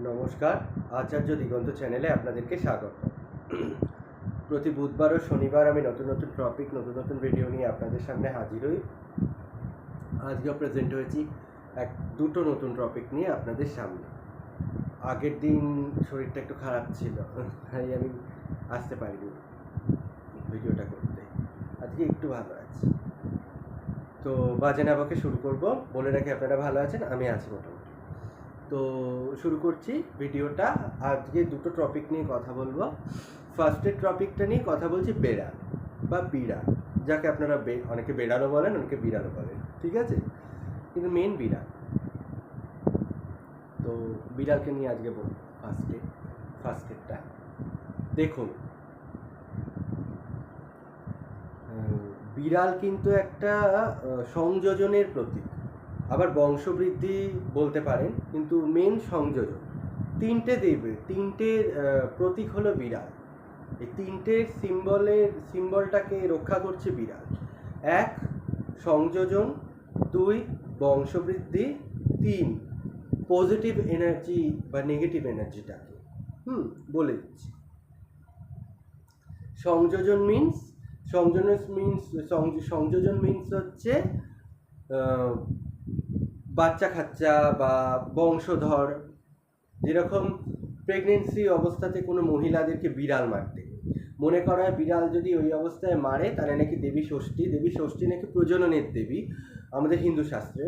নমস্কার, আচার্য দিগন্ত চ্যানেলে আপনাদেরকে স্বাগত। প্রতি বুধবার ও শনিবার আমি নতুন নতুন টপিক, নতুন নতুন ভিডিও নিয়ে আপনাদের সামনে হাজির হই। আজকেও প্রেজেন্ট হয়েছি দুটো নতুন টপিক নিয়ে আপনাদের সামনে। আগের দিন শরীরটা একটু খারাপ ছিল, তাই আমি আসতে পারিনি ভিডিওটা করতে। আজকে একটু ভালো আছি। তো বাজে না বকে শুরু করব। বলে রাখি, আপনারা ভালো আছেন, আমি আছি মোটামুটি। তো শুরু করছি ভিডিওটা। আজকে দুটো টপিক নিয়ে কথা বলবো। ফার্স্টের টপিকটা নিয়ে কথা বলছি বেড়াল বা বিড়াল, যাকে আপনারা অনেকে বেড়ালও বলেন, অনেকে বিড়ালও বলেন, ঠিক আছে? কিন্তু মেন বিড়াল। তো বিড়ালকে নিয়ে আজকে বলবো। ফার্স্টেরটা দেখুন, বিড়াল কিন্তু একটা সংযোজনের প্রতীক, আবার বংশবৃদ্ধি বলতে পারেন, কিন্তু মেন সংযোজন। তিনটের প্রতীক হলো বিড়াল। এই তিনটের সিম্বলটাকে রক্ষা করছে বিড়াল। 1 সংযোজন, 2 বংশবৃদ্ধি, 3 পজিটিভ এনার্জি বা নেগেটিভ এনার্জিটাকে বলে দিচ্ছি। সংযোজন মিন্স হচ্ছে বাচ্চা কাচ্চা বা বংশধর। যেরকম প্রেগনেন্সি অবস্থাতে কোনো মহিলাদেরকে বিড়াল মারতে মনে করা হয়, বিড়াল যদি ওই অবস্থায় মারে তাহলে নাকি দেবী ষষ্ঠী নাকি প্রজননের দেবী আমাদের হিন্দু শাস্ত্রে।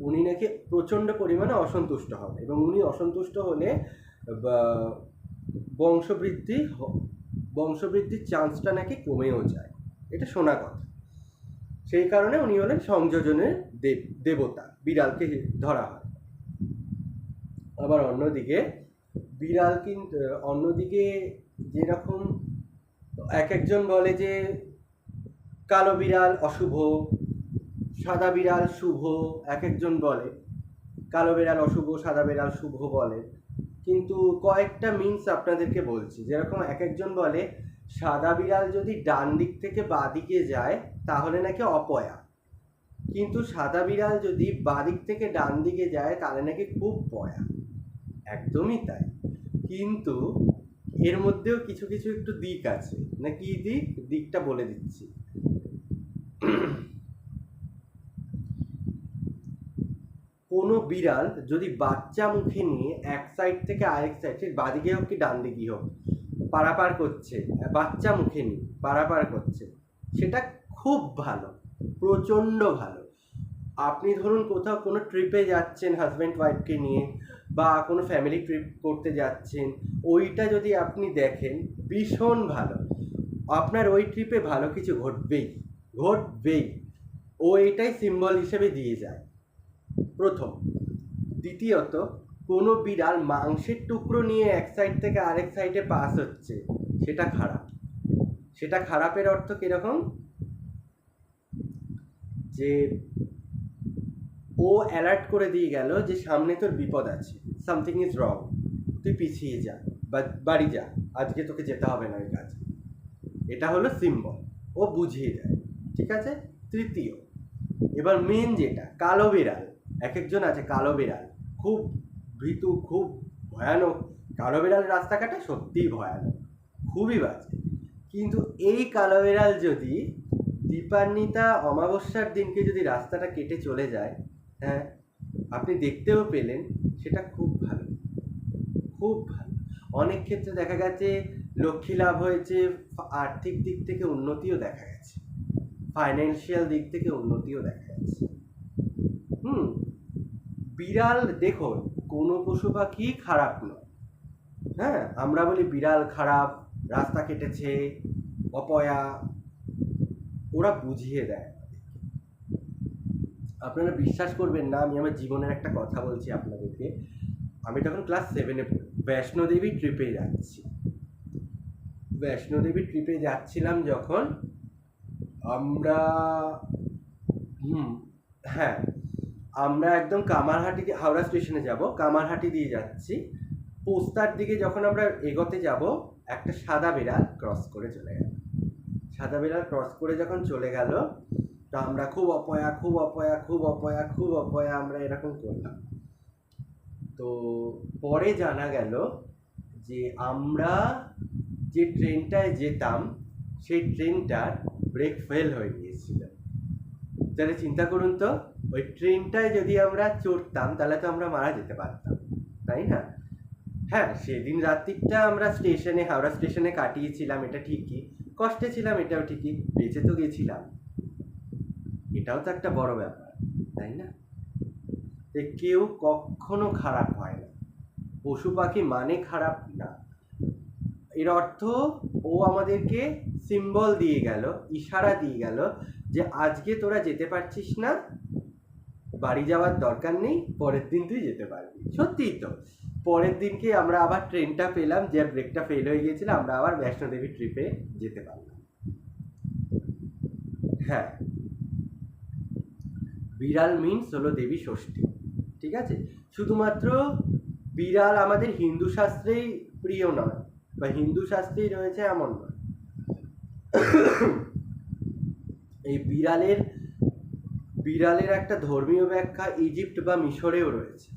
উনি নাকি প্রচণ্ড পরিমাণে অসন্তুষ্ট হন, এবং উনি অসন্তুষ্ট হলে বংশবৃদ্ধির চান্সটা নাকি কমেও যায়, এটা শোনা কথা। সেই কারণে উনি হলেন সংযোজনের দেবতা, বিড়ালকে ধরা হয়। আবার অন্যদিকে যেরকম একজন বলে যে কালো বিড়াল অশুভ, সাদা বিড়াল শুভ। একজন বলে কালো বিড়াল অশুভ, সাদা বিড়াল শুভ বলে। কিন্তু কয়েকটা মিন্স আপনাদেরকে বলছি। যেরকম একজন বলে সাদা বিড়াল যদি ডান দিক থেকে বাঁ দিকে যায় তাহলে নাকি অপয়া, কিন্তু সাদা বিড়াল যদি বাঁ দিক থেকে ডান দিকে যায় তাহলে নাকি খুব পয়া। একদমই তাই, কিন্তু এর মধ্যেও কিছু কিছু একটু দিক আছে। না কি দিকটা বলে দিচ্ছি। কোনো বিড়াল যদি বাচ্চা মুখে নিয়ে এক সাইড থেকে আরেক সাইড, সে বাঁদিকে হোক কি ডান দিকে হোক, পারাপার করছে, বাচ্চা মুখে নিয়ে পারাপার করছে, সেটা খুব ভালো, প্রচণ্ড ভালো। আপনি ধরুন কোথাও কোনো ট্রিপে যাচ্ছেন হাজব্যান্ড ওয়াইফকে নিয়ে, বা কোনো ফ্যামিলি ট্রিপ করতে যাচ্ছেন, ওইটা যদি আপনি দেখেন ভীষণ ভালো। আপনার ওই ট্রিপে ভালো কিছু ঘটবেই। ও এটাই সিম্বল হিসেবে দিয়ে যায়, প্রথম। দ্বিতীয়ত, কোনো বিড়াল মাংসের টুকরো নিয়ে এক সাইড থেকে আরেক সাইডে পাস হচ্ছে, সেটা খারাপের অর্থ কিরকম? যে ও অ্যালার্ট করে দিয়ে গেল যে সামনে তোর বিপদ আছে, সামথিং ইজ রং, তুই পিছিয়ে যা বা বাড়ি যা, আজকে তোকে যেতে হবে না ওই কাজে। এটা হলো সিম্বল, ও বুঝিয়ে দেয়, ঠিক আছে? তৃতীয়, এবার মেন যেটা, কালো বিড়াল। একজন আছে কালো বিড়াল, খুব ভীতু, খুব ভয়ানক। কালো বিড়াল রাস্তাঘাটে সত্যিই ভয়ানক, খুবই বাজে। কিন্তু এই কালো বিড়াল যদি দীপান্বিতা অমাবস্যার দিনকে যদি রাস্তাটা কেটে চলে যায়, হ্যাঁ, আপনি দেখতেও পেলেন, সেটা খুব ভালো। অনেক ক্ষেত্রে দেখা গেছে লক্ষ্মী লাভ হয়েছে, আর্থিক দিক থেকে উন্নতিও দেখা গেছে, ফাইন্যান্সিয়াল দিক থেকে উন্নতিও দেখা গেছে। বিড়াল দেখুন, কোনো পশু পাখি খারাপ নয়। হ্যাঁ, আমরা বলি বিড়াল খারাপ, রাস্তা কেটেছে, অপয়া, ওরা বুঝিয়ে দেয়। আপনারা বিশ্বাস করবেন না, আমি আমার জীবনের একটা কথা বলছি আপনাদেরকে। আমি তখন ক্লাস 7-এ পড়ি, বৈষ্ণোদেবী ট্রিপে যাচ্ছিলাম যখন আমরা আমরা একদম কামারহাটি, হাওড়া স্টেশনে যাব, কামারহাটি দিয়ে যাচ্ছি। পোস্তার দিকে যখন আমরা এগোতে যাব, একটা সাদা বিড়াল ক্রস করে যখন চলে গেল, তো আমরা খুব অপয়া আমরা এরকম করলাম। তো পরে জানা গেল যে আমরা যে ট্রেনটায় যেতাম সেই ট্রেনটার ব্রেক ফেল হয়ে গিয়েছিল। তাহলে চিন্তা করুন তো, ওই ট্রেনটায় যদি আমরা চড়তাম তাহলে তো আমরা মারা যেতে পারতাম, তাই না? হ্যাঁ, সেদিন রাত্রিটা আমরা স্টেশনে, হাওড়া স্টেশনে কাটিয়েছিলাম, এটা ঠিকই, কষ্টে ছিলাম এটাও ঠিকই, বেঁচে তো গেছিলাম, এটাও তো একটা বড় ব্যাপার, তাই না? কেউ কখনো খারাপ হয় না, পশু পাখি মানে খারাপ না। এর অর্থ ও আমাদেরকে সিম্বল দিয়ে গেল, ইশারা দিয়ে গেল যে আজকে তোরা যেতে পারছিস না, বাড়ি যাওয়ার দরকার নেই, পরের দিন তুই যেতে পারবি। সত্যিই তো, পরের দিনকে আমরা আবার ট্রেনটা পেলাম, যে ব্রেকটা ফেল হয়ে গিয়েছিল, আমরা আবার বৈষ্ণোদেবী ট্রিপে যেতে পারলাম। হ্যাঁ, বিড়াল মিন্স হলো দেবী ষষ্ঠী, ঠিক আছে? শুধুমাত্র বিড়াল আমাদের হিন্দু শাস্ত্রেই প্রিয় নয় বা হিন্দু শাস্ত্রেই রয়েছে এমন নয়। এই বিড়ালের একটা ধর্মীয় ব্যাখ্যা ইজিপ্ট বা মিশরেও রয়েছে।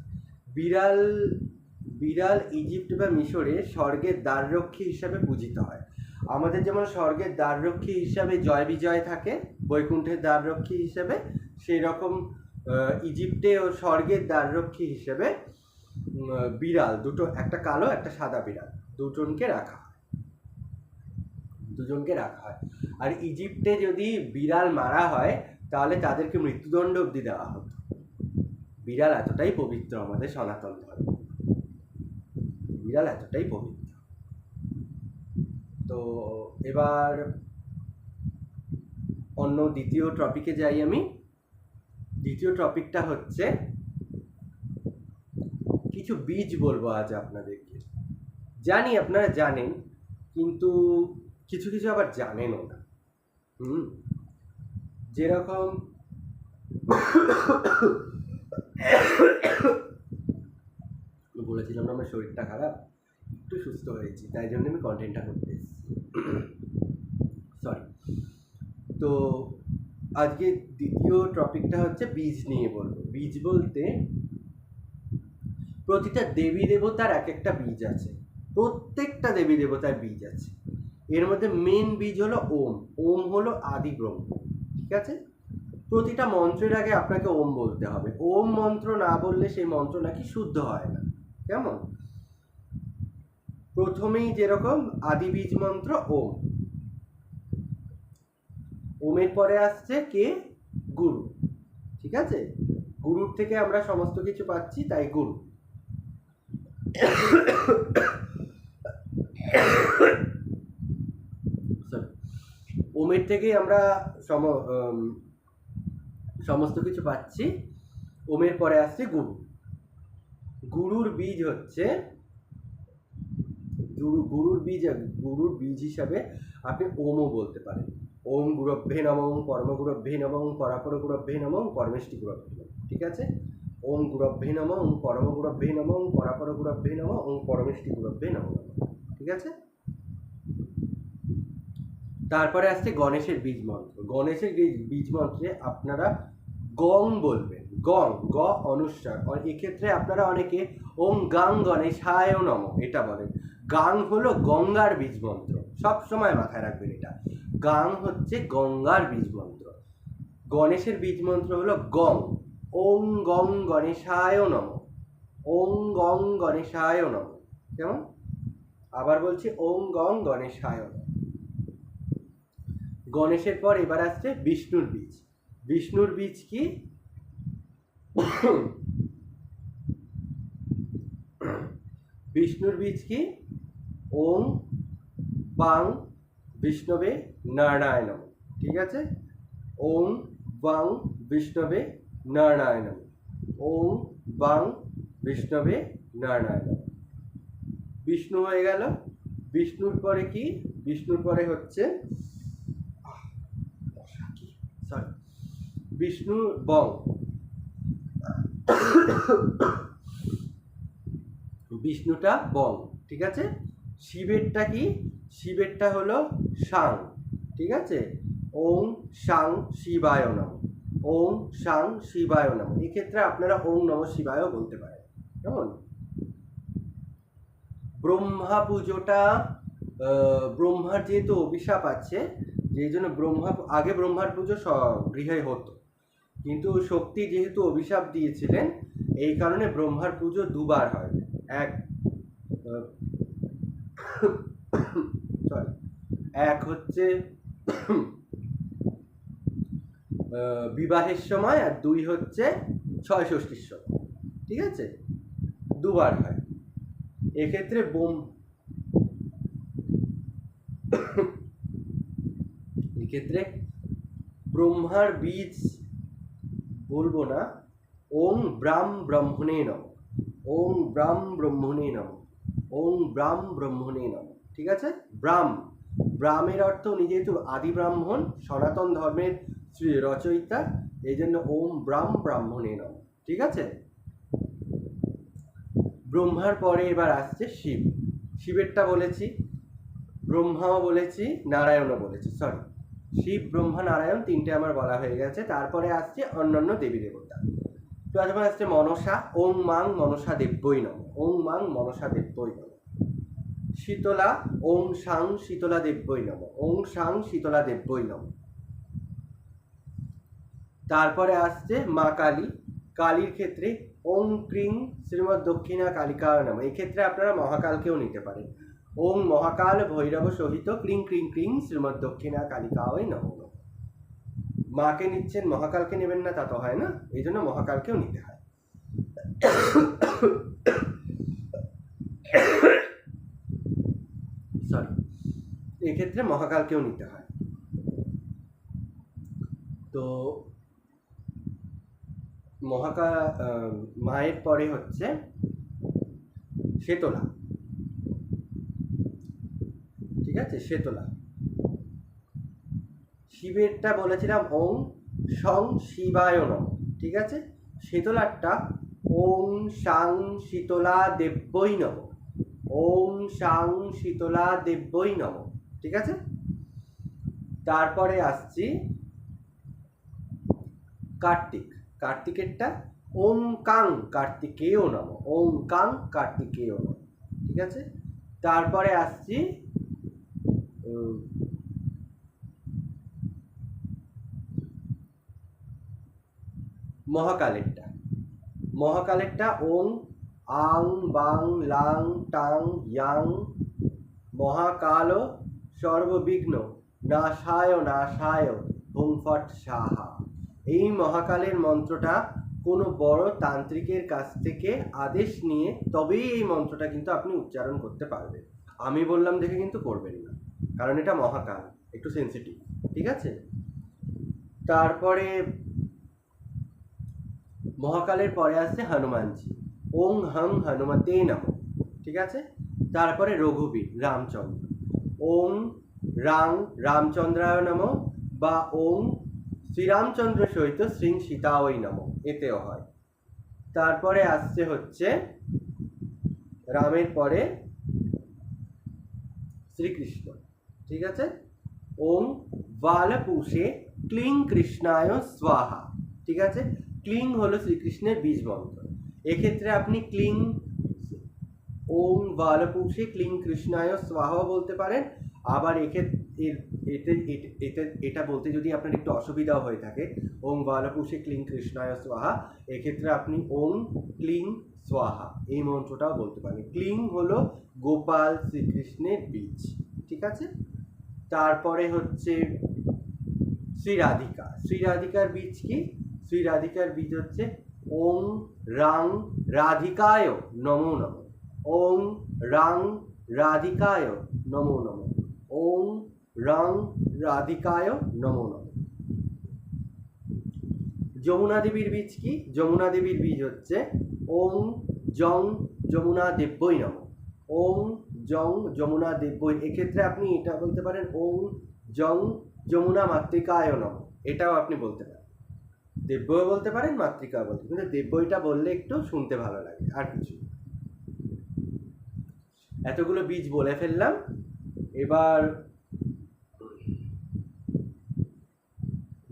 বিড়াল ইজিপ্ট বা মিশরে স্বর্গের দ্বাররক্ষী হিসাবে পূজিত হয়। আমাদের যেমন স্বর্গের দ্বাররক্ষী হিসাবে জয় বিজয় থাকে, বৈকুণ্ঠের দ্বাররক্ষী হিসেবে, সেই রকম ইজিপ্টে ও স্বর্গের দ্বাররক্ষী হিসেবে বিড়াল দুটো, একটা কালো একটা সাদা বিড়াল, দুজনকে রাখা হয়। আর ইজিপ্টে যদি বিড়াল মারা হয় তাহলে তাদেরকে মৃত্যুদণ্ড অবধি দেওয়া হতো। বিড়াল এতটাই পবিত্র আমাদের সনাতন ধর্ম, বিড়াল এতটাই পবিত্র। তো এবার অন্য দ্বিতীয় টপিকে যাই আমি। দ্বিতীয় টপিকটা হচ্ছে কিছু বীজ বলবো আজ আপনাদেরকে। জানি আপনারা জানেন, কিন্তু কিছু কিছু আবার জানেনও না। যেরকম বলেছিলাম না আমার শরীরটা খারাপ, একটু সুস্থ হয়েছি, তাই জন্য আমি কন্টেন্টটা করতে এসেছি, সরি। তো আজকে দ্বিতীয় টপিকটা হচ্ছে বীজ নিয়ে বলবো। বীজ বলতে প্রতিটা দেবী দেবতার এক একটা বীজ আছে, প্রত্যেকটা দেবী দেবতার বীজ আছে। এর মধ্যে মেন বীজ হলো ওম। ওম হলো আদি ব্রহ্ম, ঠিক আছে? প্রতিটা মন্ত্রের আগে আপনাকে ওম বলতে হবে। ওম মন্ত্র না বললে সেই মন্ত্র নাকি শুদ্ধ হয় না। কেমন? প্রথমেই যেরকম আদি বীজ মন্ত্র ওম, ওমের পরে আসছে কে? গুরু, ঠিক আছে? গুরুর থেকে আমরা সমস্ত কিছু পাচ্ছি, তাই গুরু। ওমের থেকেই আমরা সমস্ত কিছু পাচ্ছি। ওমের পরে আসছে গুরু। গুরুর বীজ হচ্ছে, গুরুর বীজ হিসাবে আপনি ওমও বলতে পারেন। ওম গুরভ্যে নমঃ, পরমগুরভ্যে নমঃ, পরাপরগুরভ্যে নমঃ, পরমেষ্টি গুরভ্যে নমঃ, ঠিক আছে? ওম গুরভ্যে নমঃ, ওম পরমগুরভ্যে নমঃ, পরাপরগুরভ্যে নমঃ, ওম পরমেষ্টি গুরভ্যে নমঃ, ঠিক আছে? তারপরে আসছে গণেশের বীজ মন্ত্র। গণেশের বীজ মন্ত্রে আপনারা গং বলবেন, গং, গ অনুস্বার। এক্ষেত্রে আপনারা অনেকে ওম গাং গণেশায় নমঃ এটা বলেন। গাং হলো গঙ্গার বীজ মন্ত্র, সব সময় মাথায় রাখবেন এটা। গাং হচ্ছে গঙ্গার বীজ মন্ত্র। গণেশের বীজ মন্ত্র হলো গং, ওম গং গণেশায় নমঃ, ওম গং গণেশায় নমঃ। কেমন? আবার বলছি, ওম গং গণেশায় নমঃ। গণেশের পর এবার আসছে বিষ্ণুর বীজ। বিষ্ণুর বীজ কি? বিষ্ণুর বীজ কি? ওম বাং বিষ্ণবে নারায়ণ নমঃ, ঠিক আছে? ওম বাং বিষ্ণবে নারায়ণ নমঃ, ওম বাং বিষ্ণবে নারায়ণ নমঃ। বিষ্ণু হয়ে গেল। বিষ্ণুর পরে কি? বিষ্ণুর পরে হচ্ছে বিষ্ণু বং, বিষ্ণুটা বং, ঠিক আছে? শিবেরটা কি? শিবেরটা হলো সাং, ঠিক আছে? ওম সাং শিবায় নমঃ, ওম সাং শিবায় নমঃ। এক্ষেত্রে আপনারা ওম নমঃ শিবায়ও বলতে পারেন, কেমন? ব্রহ্মা পুজোটা ব্রহ্মার যেহেতু অভিশাপ আছে, যেই জন্য আগে ব্রহ্মার পুজো গৃহে হতো, কিন্তু শক্তি যেহেতু অভিশাপ দিয়েছিলেন এই কারণে ব্রহ্মার পুজো দুবার হয়। এক হচ্ছে বিবাহের সময়, আর দুই হচ্ছে ছয় ষষ্ঠীর সময়। ঠিক আছে, দুবার হয়। এক্ষেত্রে এক্ষেত্রে ব্রহ্মার বীজ বলবো না, ওং ব্রহ্মণে নম, ওং ব্রহ্মণে নম, ওং ব্রহ্মণে নম। ঠিক আছে, ব্রাহ্মের অর্থ উনি যেহেতু আদি ব্রাহ্মণ, সনাতন ধর্মের রচয়িতা, এই জন্য ওম ব্রাহ্মণে নম। ঠিক আছে, ব্রহ্মার পরে এবার আসছে শিব। শিবেরটা বলেছি, ব্রহ্মাও বলেছি, নারায়ণও বলেছি, সরি, শিব ব্রহ্মা নারায়ণ তিনটে আমার বলা হয়ে গেছে। তারপরে আসছে অন্যান্য দেবী দেবতা। প্রথমে আসছে মনসা, ওং মাং মনসা দেব্যই নম, ওং মাং মনসা দেব্যই নম। শীতলা, ওং সাং শীতলা দেব্যই নম, ওং সাং শীতলা দেব্যই নম। তারপরে আসছে মা কালী। কালীর ক্ষেত্রে ওং ক্রিং শ্রীমৎ দক্ষিণা কালিকায় নম। এই ক্ষেত্রে আপনারা মহাকালকেও নিতে পারেন। ওং মহাকাল ভৈরব সহিত ক্রিং ক্রিং ক্রিং শ্রীমৎ দক্ষিণা কালিকায় নম। মাকে নিচ্ছেন, মহাকালকে নেবেন না তা তো হয় না, এই জন্য মহাকালকেও নিতে হয়। সরি, এক্ষেত্রে মহাকালকেও নিতে হয়। তো মায়ের পরে হচ্ছে শেতলা। ঠিক আছে, শেতলা। শিবেরটা বলেছিলাম ওং সং শিবায় নম। ঠিক আছে, শীতলারটা ওং সাং শীতলা দেব্যই নম, ওং সাং শীতলা দেব্যই নম। ঠিক আছে, তারপরে আসছি কার্তিক। কার্তিকেরটা ওং কাং কার্তিকেয় নম, ওং কাং কার্তিকেয় নম। ঠিক আছে, তারপরে আসছি মহাকালেরটা। মহাকালেরটা ওং আং বাং লাং টাং ইয়াং মহাকাল সর্ববিঘ্ন নাশায় নাশায় হুং ফট সাহা। এই মহাকালের মন্ত্রটা কোনো বড় তান্ত্রিকের কাছ থেকে আদেশ নিয়ে তবেই এই মন্ত্রটা কিন্তু আপনি উচ্চারণ করতে পারবেন। আমি বললাম দেখে কিন্তু করবেন না, কারণ এটা মহাকাল, একটু সেন্সিটিভ। ঠিক আছে, তারপরে মহাকালের পরে আসছে হনুমানজি, ওং হং হনুমতে নম। ঠিক আছে, তারপরে রঘুবীর রামচন্দ্র, ওং রাং রামচন্দ্রায় নম, বা ওং শ্রীরামচন্দ্র সহিত শ্রী সীতাওই নম, এতেও হয়। তারপরে আসছে হচ্ছে রামের পরে শ্রীকৃষ্ণ। ঠিক আছে, ওং বালপুষে ক্লিং কৃষ্ণায় স্বাহা। ঠিক আছে, ক্লিং হলো শ্রীকৃষ্ণের বীজ মন্ত্র। এক্ষেত্রে আপনি ক্লিং ওং বালপুষে ক্লিং কৃষ্ণায় স্বাহা বলতে পারেন। আবার এটা বলতে যদি আপনার একটু অসুবিধাও হয়ে থাকে, ওং বালপুষে ক্লিং কৃষ্ণায় স্বাহা, এক্ষেত্রে আপনি ওং ক্লিং স্বাহা এই মন্ত্রটাও বলতে পারেন। ক্লিং হলো গোপাল শ্রীকৃষ্ণের বীজ। ঠিক আছে, তারপরে হচ্ছে শ্রীরাধিকা। শ্রীরাধিকার বীজ কি? শ্রীরাধিকার বীজ হচ্ছে ওং রাং রাধিকায় নমো নম, ওং রাং রাধিকায় নমো নম, ওং রাং রাধিকায় নমো নম। যমুনা দেবীর বীজ কি? যমুনা দেবীর বীজ হচ্ছে ওং জং যমুনা দেব্যই নম, ওং জং যমুনা দেব্যই। এক্ষেত্রে আপনি এটা বলতে পারেন ওং জং যমুনা মাতৃকায় নম, এটাও আপনি বলতে পারেন। দেব্যও বলতে পারেন, মাতৃকাও বলতে পারেন, কিন্তু দেব্যইটা বললে একটু শুনতে ভালো লাগে, আর কিছু। এতগুলো বীজ বলে ফেললাম, এবার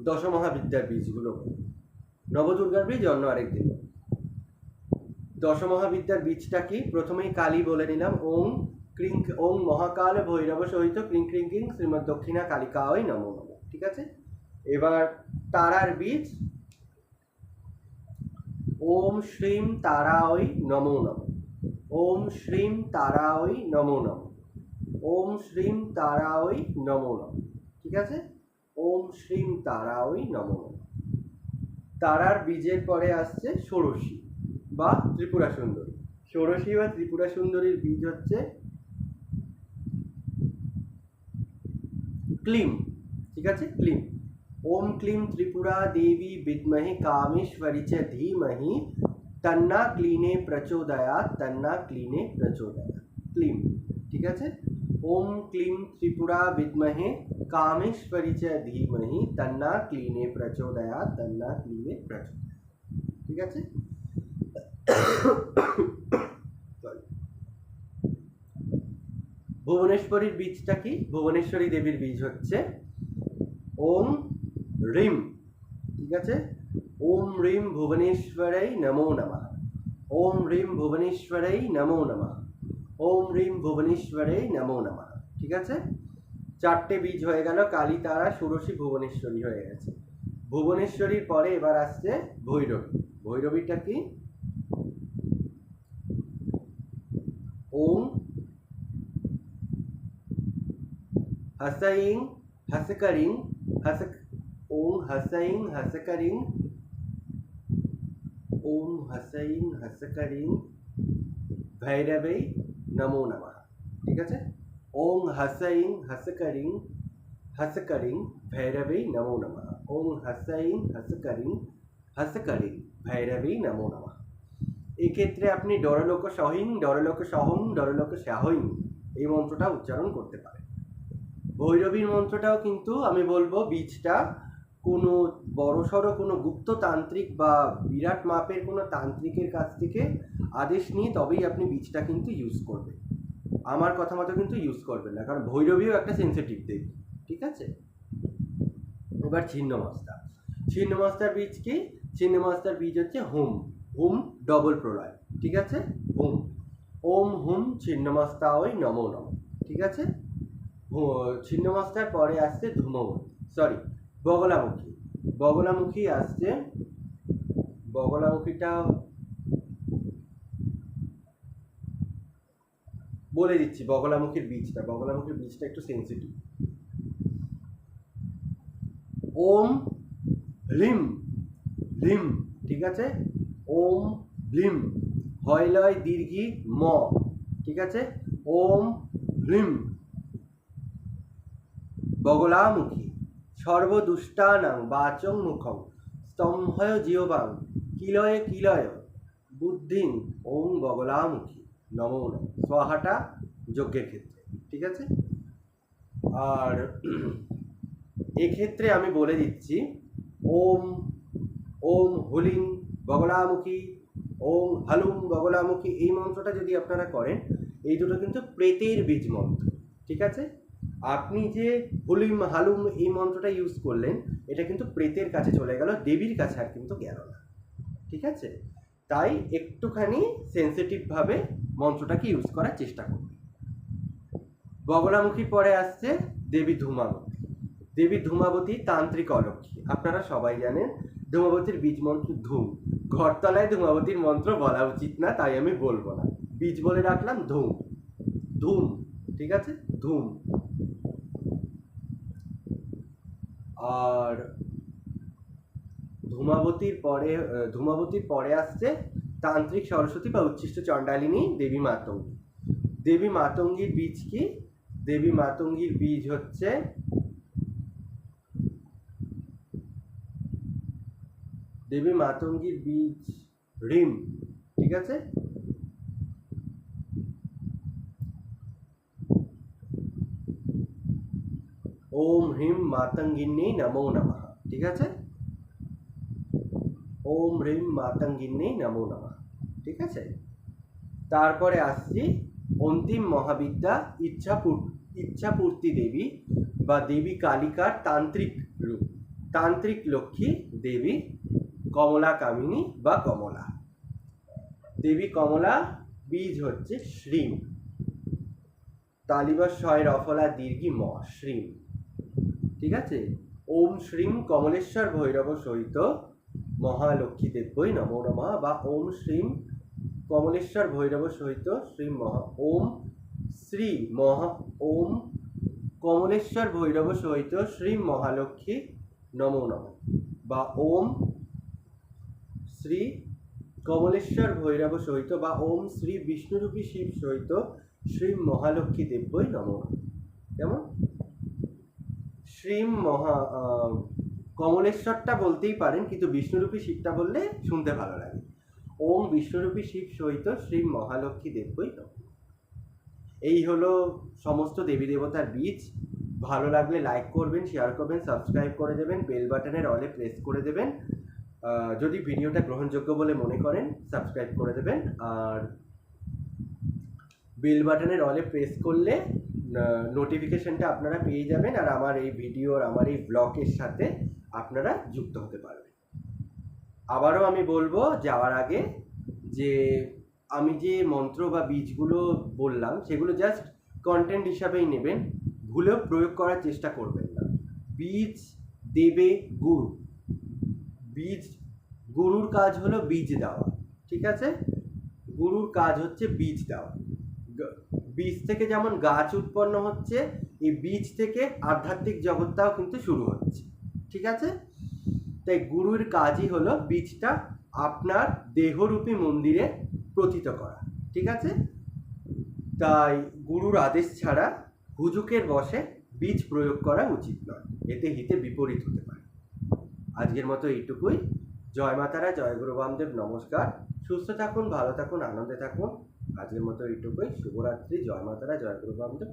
দশমহাবিদ্যার বীজগুলো। নবদুর্গার বীজ অন্য আরেকদিন। দশমহাবিদ্যার বীজটা কি? প্রথমেই কালী বলে নিলাম। ওং ক্রিং ওং মহাকাল ভৈরব সহিত ক্রিং ক্রিং ক্রিং শ্রীমৎ দক্ষিণা কালিকায় নমো নমঃ। ঠিক আছে, এবার তারার বীজ ওম শ্রীম তারায় নমো নমঃ। ওম শ্রীম তারায় নমো নমঃ। ওম শ্রীম তারায় নমো নমঃ। ঠিক আছে, ওম শ্রীম তারায় নমো নমঃ। তারার বীজের পরে আসছে ষোড়শী বা ত্রিপুরা সুন্দরী। ষোড়শী বা ত্রিপুরা সুন্দরীর বীজ হচ্ছে ক্লিম। ঠিক আছে, ক্লিম। ওম ক্লিম ত্রিপুরা দেবী বিদ্মহে কামেশ্বরী চ ধীমহি তন্না ক্লিনে প্রচোদয়াৎ, তন্না ক্লিনে প্রচোদয়াৎ। ক্লিম। ঠিক আছে, ওম ক্লিম ত্রিপুরা বিদ্মহে কামেশ্বরী চ ধীমহি তন্না ক্লিনে প্রচোদয়াৎ, তন্না ক্লিনে প্রচোদয়াৎ। ঠিক আছে, ভুবনেশ্বরীর বীজটা কি? ভুবনেশ্বরী দেবীর বীজ হচ্ছে ওম রিম। ঠিক আছে, ওম রিম ভুবনেশ্বরৈ নমো নমঃ। ওম রিম ভুবনেশ্বরৈ নমো নমঃ। ওম রিম ভুবনেশ্বরৈ নমো নমঃ। ঠিক আছে, চারটে বীজ হয়ে গেল, কালী, তারা, ষোড়শী, ভুবনেশ্বরী হয়ে গেছে। ভুবনেশ্বরীর পরে এবার আসছে ভৈরবী। ভৈরবীটা কি? ওম হসঈং হসকরিং হসক ওম হসঈং হসকরিং ওম হসঈং হসকরিং ভৈরবৈ নমো নমঃ। ঠিক আছে, ওম হসঈং হসকরিং হসকরিং ভৈরবৈ নমো নমঃ। ওম হসঈং হসকরিং হসকরিং ভৈরবৈ নমো নমঃ। এক্ষেত্রে আপনি ডরলোক সহিং, ডরলোক সহং, ডরলোক সাহইং এই মন্ত্রটা উচ্চারণ করতে পারেন। ভৈরবীর মন্ত্রটাও কিন্তু আমি বলবো বীজটা কোনো বড়সড় কোনো গুপ্ততান্ত্রিক বা বিরাট মাপের কোনো তান্ত্রিকের কাছ থেকে আদেশ নিয়ে তবেই আপনি বীজটা কিন্তু ইউজ করবেন। আমার কথা মতো কিন্তু ইউজ করবেন না, কারণ ভৈরবীও একটা সেন্সিটিভ দেবী। ঠিক আছে, এবার ছিন্নমস্তা। ছিন্নমস্তার বীজ কি? ছিন্নমস্তার বীজ হচ্ছে হুম। হুম ডবল প্রলয়। ঠিক আছে, হুম। ওম হুম ছিন্নমস্তায় নমো নমঃ। ঠিক আছে, ছিন্নমস্তার পরে আসছে বগলামুখী। বগলামুখী আসছে, বগলামুখীটা বলে দিচ্ছি। বগলামুখীর বীজটা একটু সেন্সিটিভ। ওম হ্লিম হ্লিম। ঠিক আছে, ওম হ্লিম হয় লয় দীর্ঘি ম। ঠিক আছে, ওম হ্লিম বগলামুখী সর্বদুষ্টানাং বাচং মুখং স্তম্ভয় জিহ্বাং কিলয়ে কিলয় বুদ্ধিং ওং বগলামুখী নমো নমঃ। স্বাহাটা যজ্ঞের ক্ষেত্রে। ঠিক আছে, আর এক্ষেত্রে আমি বলে দিচ্ছি ওম ওম হুলিং বগলামুখী, ওম হালুম বগলামুখী এই মন্ত্রটা যদি আপনারা করেন, এই দুটো কিন্তু প্রেতের বীজ মন্ত্র। ঠিক আছে, আপনি যে হুলিম হালুম এই মন্ত্রটা ইউজ করলেন, এটা কিন্তু প্রেতের কাছে চলে গেল, দেবীর কাছে আর কিন্তু গেল না। ঠিক আছে, তাই একটুখানি সেন্সিটিভভাবে মন্ত্রটাকে ইউজ করার চেষ্টা করুন। বগলামুখীর পরে আসছে দেবী ধূমাবতী। দেবী ধূমাবতী তান্ত্রিক অলক্ষ্মী, আপনারা সবাই জানেন। ধূমাবতীর বীজ মন্ত্র ধূম। ঘরতলায় ধূমাবতীর মন্ত্র বলা উচিত না, তাই আমি বলবো না, বীজ বলে রাখলাম ধূম। ধূম। ঠিক আছে, ধূম। আর ধূমাবতীর পরে আসছে তান্ত্রিক সরস্বতী বা উচ্ছিষ্ট চণ্ডালিনী দেবী মাতঙ্গী। দেবী মাতঙ্গীর বীজ কি? দেবী মাতঙ্গীর বীজ হচ্ছে রিম। ঠিক আছে, ওম হ্রিম মাতঙ্গিন্নী নমো নমঃ। ঠিক আছে, ওম হ্রিম মাতঙ্গিন্নী নমো নমঃ। ঠিক আছে, তারপরে আসছি অন্তিম মহাবিদ্যা ইচ্ছাপূর্তি দেবী বা দেবী কালিকার তান্ত্রিক রূপ, তান্ত্রিক লক্ষ্মী দেবী কমলা কামিনী বা কমলা। দেবী কমলা, বীজ হচ্ছে শ্রীম, তালিবা শয় রফলা দীর্ঘি ম, শ্রীম। ঠিক আছে। ওম শ্রীম কমলেশ্বর ভৈরব সহিত মহালক্ষ্মী দেব্যই নমো নমঃ, বা ওম শ্রীম কমলেশ্বর ভৈরব সহিত শ্রী মহা, ওম শ্রী মহা, ওম কমলেশ্বর ভৈরব সহিত শ্রী মহালক্ষ্মী নমো নমঃ, বা ওম শ্রী কমলেশ্বর ভৈরব সহিত, বা ওম শ্রী বিষ্ণুরূপী শিব সহিত শ্রী মহালক্ষ্মী দেব্যই নমো নমঃ। কেমন? শ্রী কমলেশ্বরটা বলতেই পারেন, কিন্তু বিষ্ণুরূপী শিবটা বললে শুনতে ভালো লাগে। ওম বিষ্ণুরূপী শিব সহিত শ্রী মহালক্ষ্মী দেব্যই নমঃ। এই হলো সমস্ত দেবী দেবতার বীজ। ভালো লাগলে লাইক করবেন, শেয়ার করবেন, সাবস্ক্রাইব করে দেবেন, বেল বাটনের অলে প্রেস করে দেবেন। যদি ভিডিওটা গ্রহণযোগ্য বলে মনে করেন সাবস্ক্রাইব করে দেবেন, আর বেল বাটনের অলে প্রেস করলে নোটিফিকেশনটা আপনারা পেয়ে যাবেন, আর আমার এই ভিডিওর, আমার এই ব্লগের সাথে আপনারা যুক্ত হতে পারবেন। আবারও আমি বলবো যাওয়ার আগে যে আমি যে মন্ত্র বা বীজগুলো বললাম সেগুলো জাস্ট কন্টেন্ট হিসাবেই নেবেন, ভুলেও প্রয়োগ করার চেষ্টা করবেন না। বীজ দেবে গুরু, বীজ, গুরুর কাজ হলো বীজ দেওয়া। ঠিক আছে, গুরুর কাজ হচ্ছে বীজ দেওয়া। বীজ থেকে যেমন গাছ উৎপন্ন হচ্ছে, এই বীজ থেকে আধ্যাত্মিক জগৎটাও কিন্তু শুরু হচ্ছে। ঠিক আছে, তাই গুরুর কাজই হলো বীজটা আপনার দেহরূপী মন্দিরে প্রথিত করা। ঠিক আছে, তাই গুরুর আদেশ ছাড়া হুজুকের বশে বীজ প্রয়োগ করা উচিত নয়, এতে হিতে বিপরীত হতে পারে। আজকের মতো এইটুকুই। জয় মাতারা, জয় গুরু বামদেব, নমস্কার। সুস্থ থাকুন, ভালো থাকুন, আনন্দে থাকুন। আজকের মতো এইটুকুই। শুভরাত্রি। জয় মাতারা, জয় গুরু বামদেব।